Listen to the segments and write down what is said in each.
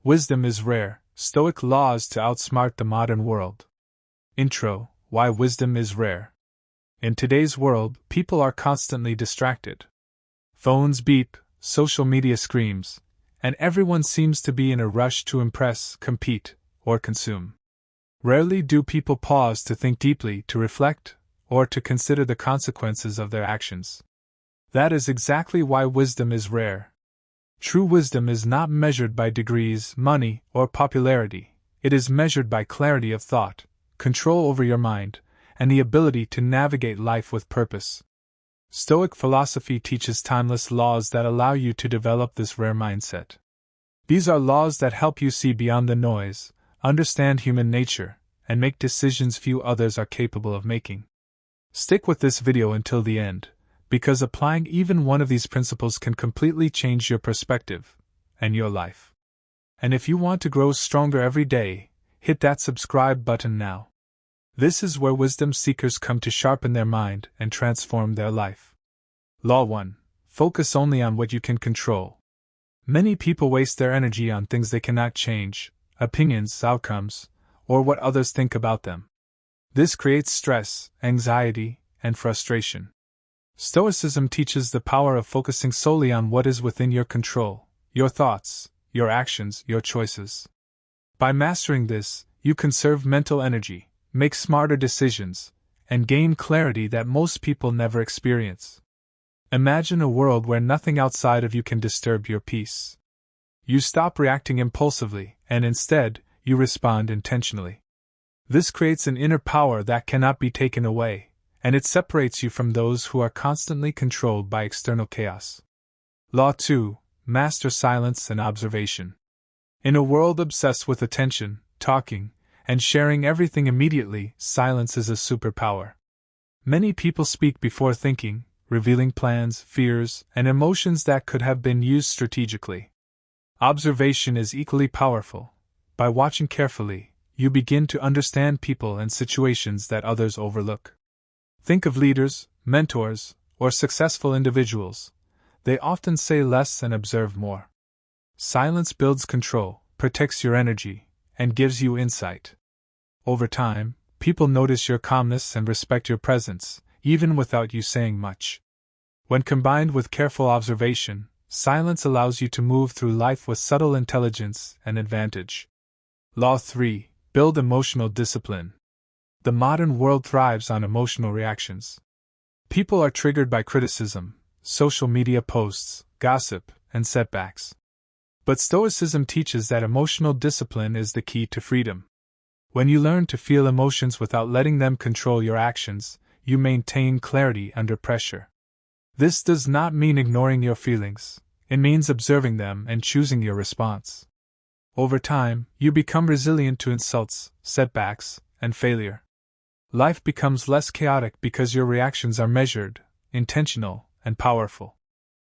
Wisdom is rare. Stoic laws to outsmart the modern world. Intro: Why wisdom is rare. In today's world, people are constantly distracted. Phones beep, social media screams, and everyone seems to be in a rush to impress, compete, or consume. Rarely do people pause to think deeply, to reflect, or to consider the consequences of their actions. That is exactly why wisdom is rare. True wisdom is not measured by degrees, money, or popularity. It is measured by clarity of thought, control over your mind, and the ability to navigate life with purpose. Stoic philosophy teaches timeless laws that allow you to develop this rare mindset. These are laws that help you see beyond the noise, understand human nature, and make decisions few others are capable of making. Stick with this video until the end, because applying even one of these principles can completely change your perspective and your life. And if you want to grow stronger every day, hit that subscribe button now. This is where wisdom seekers come to sharpen their mind and transform their life. Law 1. Focus only on what you can control. Many people waste their energy on things they cannot change, opinions, outcomes, or what others think about them. This creates stress, anxiety, and frustration. Stoicism teaches the power of focusing solely on what is within your control, your thoughts, your actions, your choices. By mastering this, you conserve mental energy, make smarter decisions, and gain clarity that most people never experience. Imagine a world where nothing outside of you can disturb your peace. You stop reacting impulsively, and instead, you respond intentionally. This creates an inner power that cannot be taken away, and it separates you from those who are constantly controlled by external chaos. Law 2. Master silence and observation. In a world obsessed with attention, talking, and sharing everything immediately, silence is a superpower. Many people speak before thinking, revealing plans, fears, and emotions that could have been used strategically. Observation is equally powerful. By watching carefully, you begin to understand people and situations that others overlook. Think of leaders, mentors, or successful individuals. They often say less and observe more. Silence builds control, protects your energy, and gives you insight. Over time, people notice your calmness and respect your presence, even without you saying much. When combined with careful observation, silence allows you to move through life with subtle intelligence and advantage. Law 3. Build emotional discipline. The modern world thrives on emotional reactions. People are triggered by criticism, social media posts, gossip, and setbacks. But Stoicism teaches that emotional discipline is the key to freedom. When you learn to feel emotions without letting them control your actions, you maintain clarity under pressure. This does not mean ignoring your feelings, it means observing them and choosing your response. Over time, you become resilient to insults, setbacks, and failure. Life becomes less chaotic because your reactions are measured, intentional, and powerful.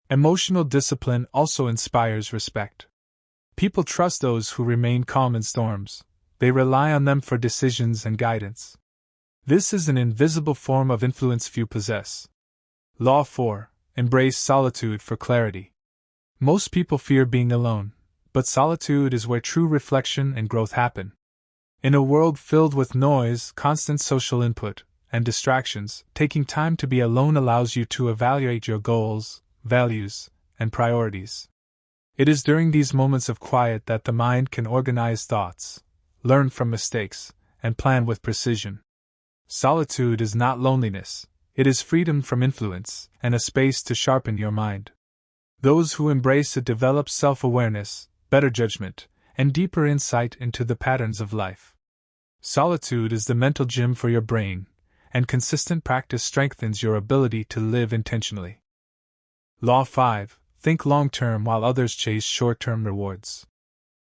Emotional discipline also inspires respect. People trust those who remain calm in storms. They rely on them for decisions and guidance. This is an invisible form of influence few possess. Law 4. Embrace solitude for clarity. Most people fear being alone, but solitude is where true reflection and growth happen. In a world filled with noise, constant social input, and distractions, taking time to be alone allows you to evaluate your goals, values, and priorities. It is during these moments of quiet that the mind can organize thoughts, learn from mistakes, and plan with precision. Solitude is not loneliness, it is freedom from influence, and a space to sharpen your mind. Those who embrace it develop self-awareness, better judgment, and deeper insight into the patterns of life. Solitude is the mental gym for your brain, and consistent practice strengthens your ability to live intentionally. Law 5. Think long-term while others chase short-term rewards.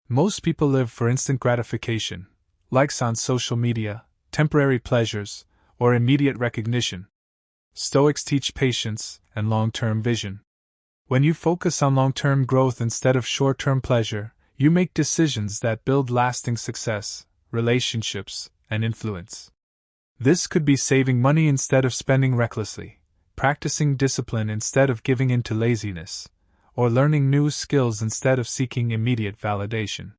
Most people live for instant gratification, likes on social media, temporary pleasures, or immediate recognition. Stoics teach patience and long-term vision. When you focus on long-term growth instead of short-term pleasure, you make decisions that build lasting success, relationships, and influence. This could be saving money instead of spending recklessly, practicing discipline instead of giving in to laziness, or learning new skills instead of seeking immediate validation.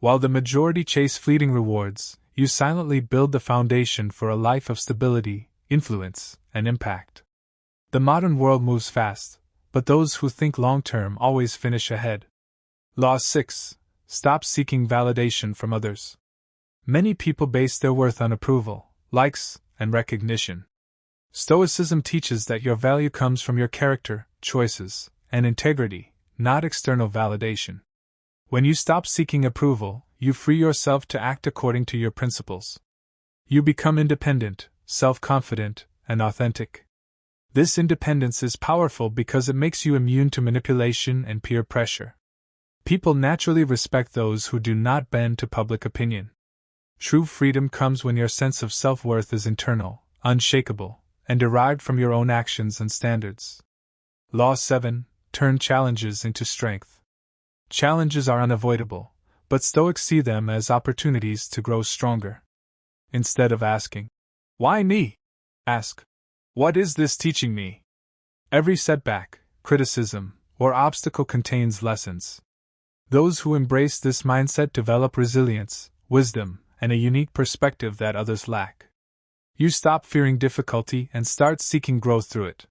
While the majority chase fleeting rewards, you silently build the foundation for a life of stability, influence, and impact. The modern world moves fast, but those who think long-term always finish ahead. Law 6. Stop seeking validation from others. Many people base their worth on approval, likes, and recognition. Stoicism teaches that your value comes from your character, choices, and integrity, not external validation. When you stop seeking approval, you free yourself to act according to your principles. You become independent, self-confident, and authentic. This independence is powerful because it makes you immune to manipulation and peer pressure. People naturally respect those who do not bend to public opinion. True freedom comes when your sense of self-worth is internal, unshakable, and derived from your own actions and standards. Law 7. Turn challenges into strength. Challenges are unavoidable, but Stoics see them as opportunities to grow stronger. Instead of asking, "Why me?" ask, "What is this teaching me?" Every setback, criticism, or obstacle contains lessons. Those who embrace this mindset develop resilience, wisdom, and a unique perspective that others lack. You stop fearing difficulty and start seeking growth through it.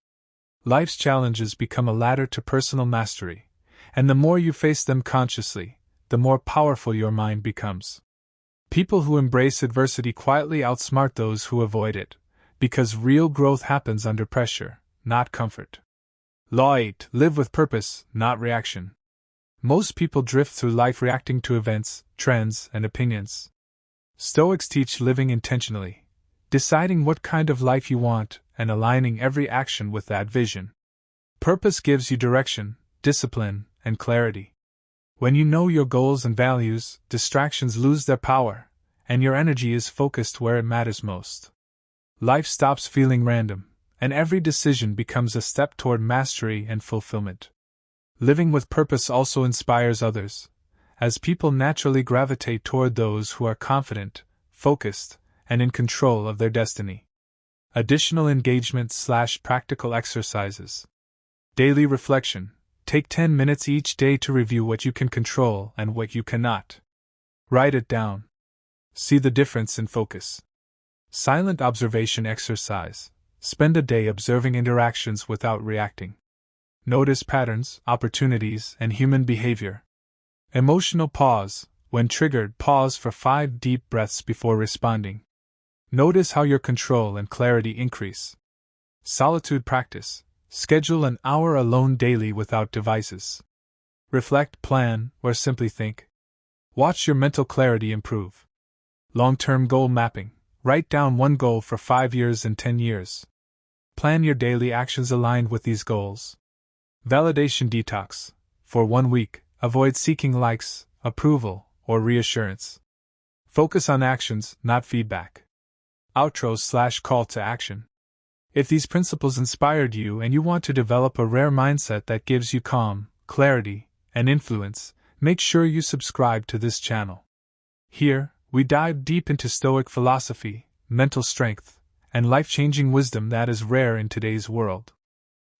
Life's challenges become a ladder to personal mastery, and the more you face them consciously, the more powerful your mind becomes. People who embrace adversity quietly outsmart those who avoid it, because real growth happens under pressure, not comfort. Law 8. Live with purpose, not reaction. Most people drift through life reacting to events, trends, and opinions. Stoics teach living intentionally, deciding what kind of life you want, and aligning every action with that vision. Purpose gives you direction, discipline, and clarity. When you know your goals and values, distractions lose their power, and your energy is focused where it matters most. Life stops feeling random, and every decision becomes a step toward mastery and fulfillment. Living with purpose also inspires others, as people naturally gravitate toward those who are confident, focused, and in control of their destiny. Additional engagement/practical exercises. Daily reflection. Take 10 minutes each day to review what you can control and what you cannot. Write it down. See the difference in focus. Silent observation exercise. Spend a day observing interactions without reacting. Notice patterns, opportunities, and human behavior. Emotional pause. When triggered, pause for 5 deep breaths before responding. Notice how your control and clarity increase. Solitude practice. Schedule an hour alone daily without devices. Reflect, plan, or simply think. Watch your mental clarity improve. Long-term goal mapping. Write down one goal for 5 years and 10 years. Plan your daily actions aligned with these goals. Validation detox. For 1 week, avoid seeking likes, approval, or reassurance. Focus on actions, not feedback. Outro/call to action. If these principles inspired you and you want to develop a rare mindset that gives you calm, clarity, and influence, make sure you subscribe to this channel. Here, we dive deep into Stoic philosophy, mental strength, and life-changing wisdom that is rare in today's world.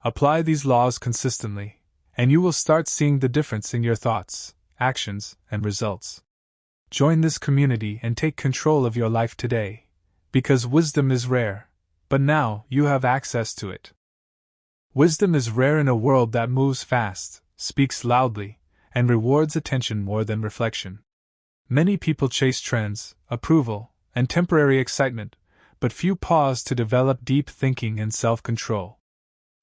Apply these laws consistently, and you will start seeing the difference in your thoughts, actions, and results. Join this community and take control of your life today, because wisdom is rare, but now you have access to it. Wisdom is rare in a world that moves fast, speaks loudly, and rewards attention more than reflection. Many people chase trends, approval, and temporary excitement, but few pause to develop deep thinking and self-control.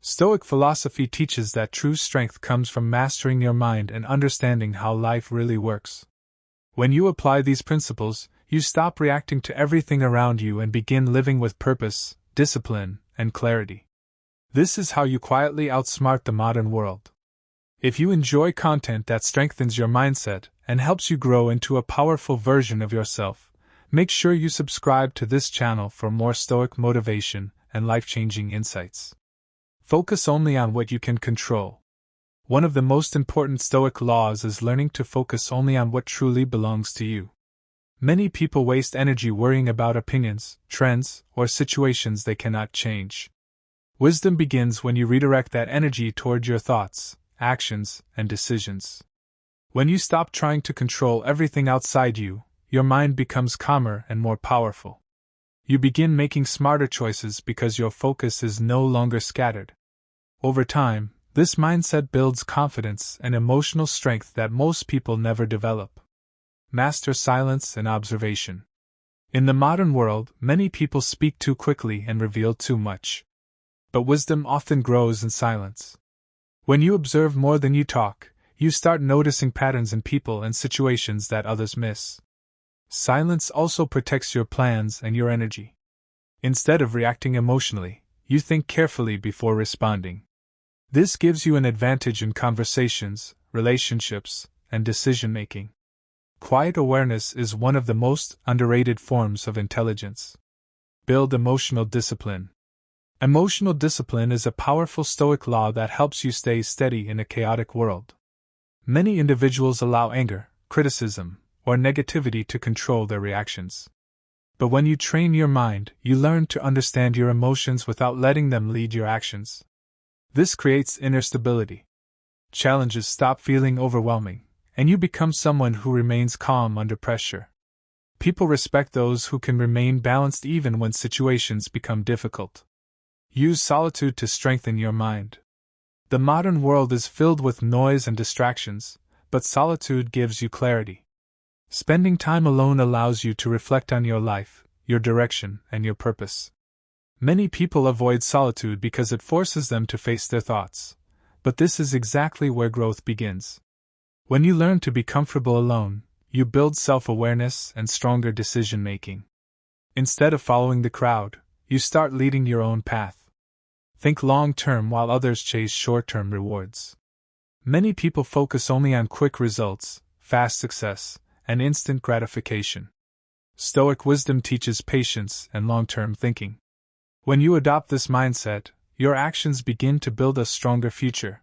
Stoic philosophy teaches that true strength comes from mastering your mind and understanding how life really works. When you apply these principles, you stop reacting to everything around you and begin living with purpose, discipline, and clarity. This is how you quietly outsmart the modern world. If you enjoy content that strengthens your mindset and helps you grow into a powerful version of yourself, make sure you subscribe to this channel for more Stoic motivation and life-changing insights. Focus only on what you can control. One of the most important Stoic laws is learning to focus only on what truly belongs to you. Many people waste energy worrying about opinions, trends, or situations they cannot change. Wisdom begins when you redirect that energy toward your thoughts, actions, and decisions. When you stop trying to control everything outside you, your mind becomes calmer and more powerful. You begin making smarter choices because your focus is no longer scattered. Over time, this mindset builds confidence and emotional strength that most people never develop. Master silence and observation. In the modern world, many people speak too quickly and reveal too much. But wisdom often grows in silence. When you observe more than you talk, you start noticing patterns in people and situations that others miss. Silence also protects your plans and your energy. Instead of reacting emotionally, you think carefully before responding. This gives you an advantage in conversations, relationships, and decision-making. Quiet awareness is one of the most underrated forms of intelligence. Build emotional discipline. Emotional discipline is a powerful Stoic law that helps you stay steady in a chaotic world. Many individuals allow anger, criticism, or negativity to control their reactions. But when you train your mind, you learn to understand your emotions without letting them lead your actions. This creates inner stability. Challenges stop feeling overwhelming, and you become someone who remains calm under pressure. People respect those who can remain balanced even when situations become difficult. Use solitude to strengthen your mind. The modern world is filled with noise and distractions, but solitude gives you clarity. Spending time alone allows you to reflect on your life, your direction, and your purpose. Many people avoid solitude because it forces them to face their thoughts, but this is exactly where growth begins. When you learn to be comfortable alone, you build self-awareness and stronger decision-making. Instead of following the crowd, you start leading your own path. Think long-term while others chase short-term rewards. Many people focus only on quick results, fast success, and instant gratification. Stoic wisdom teaches patience and long-term thinking. When you adopt this mindset, your actions begin to build a stronger future.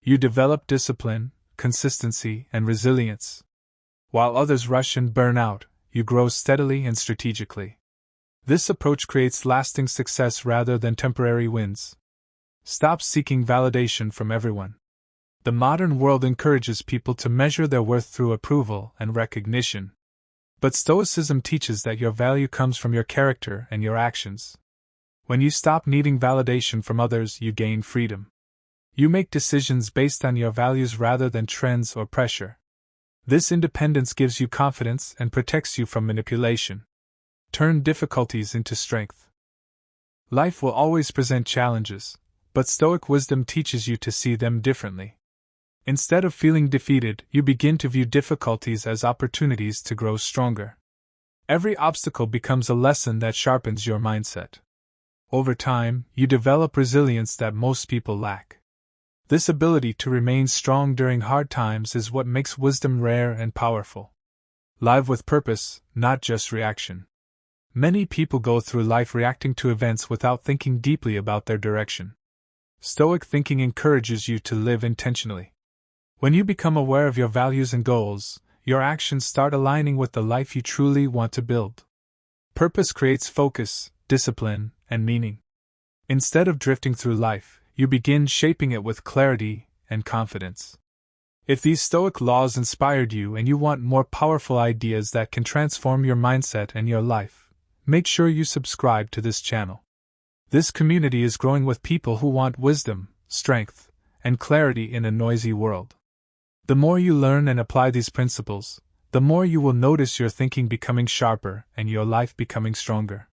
You develop discipline, consistency, and resilience. While others rush and burn out, you grow steadily and strategically. This approach creates lasting success rather than temporary wins. Stop seeking validation from everyone. The modern world encourages people to measure their worth through approval and recognition. But Stoicism teaches that your value comes from your character and your actions. When you stop needing validation from others, you gain freedom. You make decisions based on your values rather than trends or pressure. This independence gives you confidence and protects you from manipulation. Turn difficulties into strength. Life will always present challenges, but Stoic wisdom teaches you to see them differently. Instead of feeling defeated, you begin to view difficulties as opportunities to grow stronger. Every obstacle becomes a lesson that sharpens your mindset. Over time, you develop resilience that most people lack. This ability to remain strong during hard times is what makes wisdom rare and powerful. Live with purpose, not just reaction. Many people go through life reacting to events without thinking deeply about their direction. Stoic thinking encourages you to live intentionally. When you become aware of your values and goals, your actions start aligning with the life you truly want to build. Purpose creates focus, discipline, and meaning. Instead of drifting through life, you begin shaping it with clarity and confidence. If these Stoic laws inspired you and you want more powerful ideas that can transform your mindset and your life, make sure you subscribe to this channel. This community is growing with people who want wisdom, strength, and clarity in a noisy world. The more you learn and apply these principles, the more you will notice your thinking becoming sharper and your life becoming stronger.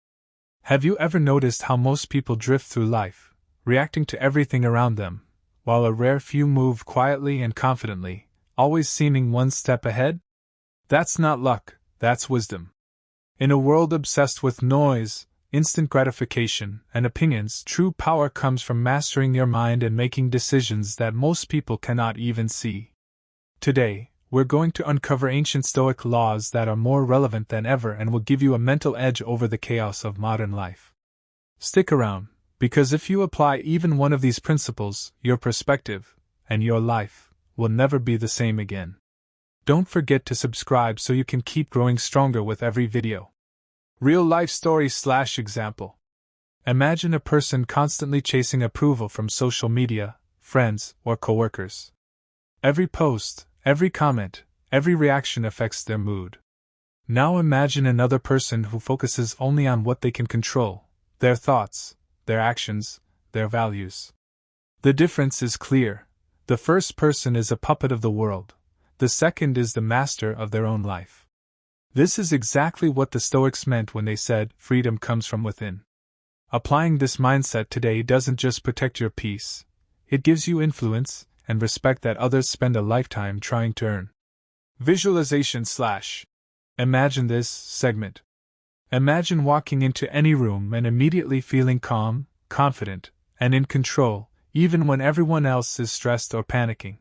Have you ever noticed how most people drift through life, reacting to everything around them, while a rare few move quietly and confidently, always seeming one step ahead? That's not luck, that's wisdom. In a world obsessed with noise, instant gratification, and opinions, true power comes from mastering your mind and making decisions that most people cannot even see. Today, we're going to uncover ancient Stoic laws that are more relevant than ever and will give you a mental edge over the chaos of modern life. Stick around, because if you apply even one of these principles, your perspective and your life will never be the same again. Don't forget to subscribe so you can keep growing stronger with every video. Real-life story/example. Imagine a person constantly chasing approval from social media, friends, or coworkers. Every post, every comment, every reaction affects their mood. Now imagine another person who focuses only on what they can control: their thoughts, their actions, their values. The difference is clear. The first person is a puppet of the world. The second is the master of their own life. This is exactly what the Stoics meant when they said, freedom comes from within. Applying this mindset today doesn't just protect your peace, it gives you influence and respect that others spend a lifetime trying to earn. Visualization / Imagine this segment. Imagine walking into any room and immediately feeling calm, confident, and in control, even when everyone else is stressed or panicking.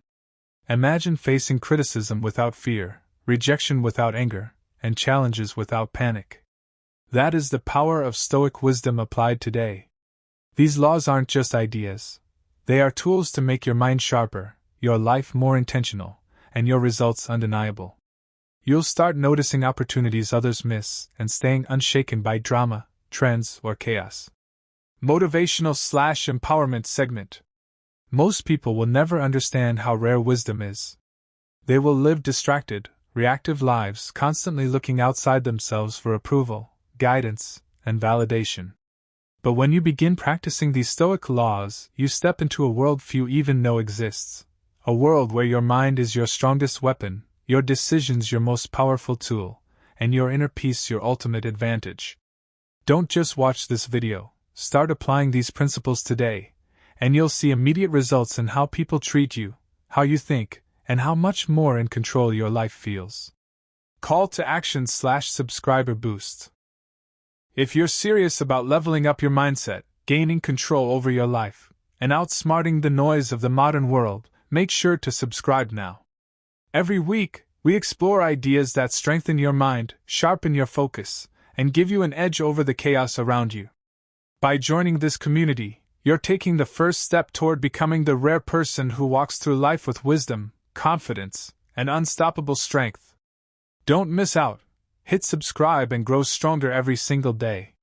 Imagine facing criticism without fear, rejection without anger, and challenges without panic. That is the power of Stoic wisdom applied today. These laws aren't just ideas. They are tools to make your mind sharper, your life more intentional, and your results undeniable. You'll start noticing opportunities others miss and staying unshaken by drama, trends, or chaos. Motivational / empowerment segment. Most people will never understand how rare wisdom is. They will live distracted, reactive lives, constantly looking outside themselves for approval, guidance, and validation. But when you begin practicing these Stoic laws, you step into a world few even know exists. A world where your mind is your strongest weapon, your decisions your most powerful tool, and your inner peace your ultimate advantage. Don't just watch this video, start applying these principles today, and you'll see immediate results in how people treat you, how you think, and how much more in control your life feels. Call to action / subscriber boost. If you're serious about leveling up your mindset, gaining control over your life, and outsmarting the noise of the modern world, make sure to subscribe now. Every week, we explore ideas that strengthen your mind, sharpen your focus, and give you an edge over the chaos around you. By joining this community, you're taking the first step toward becoming the rare person who walks through life with wisdom, confidence, and unstoppable strength. Don't miss out. Hit subscribe and grow stronger every single day.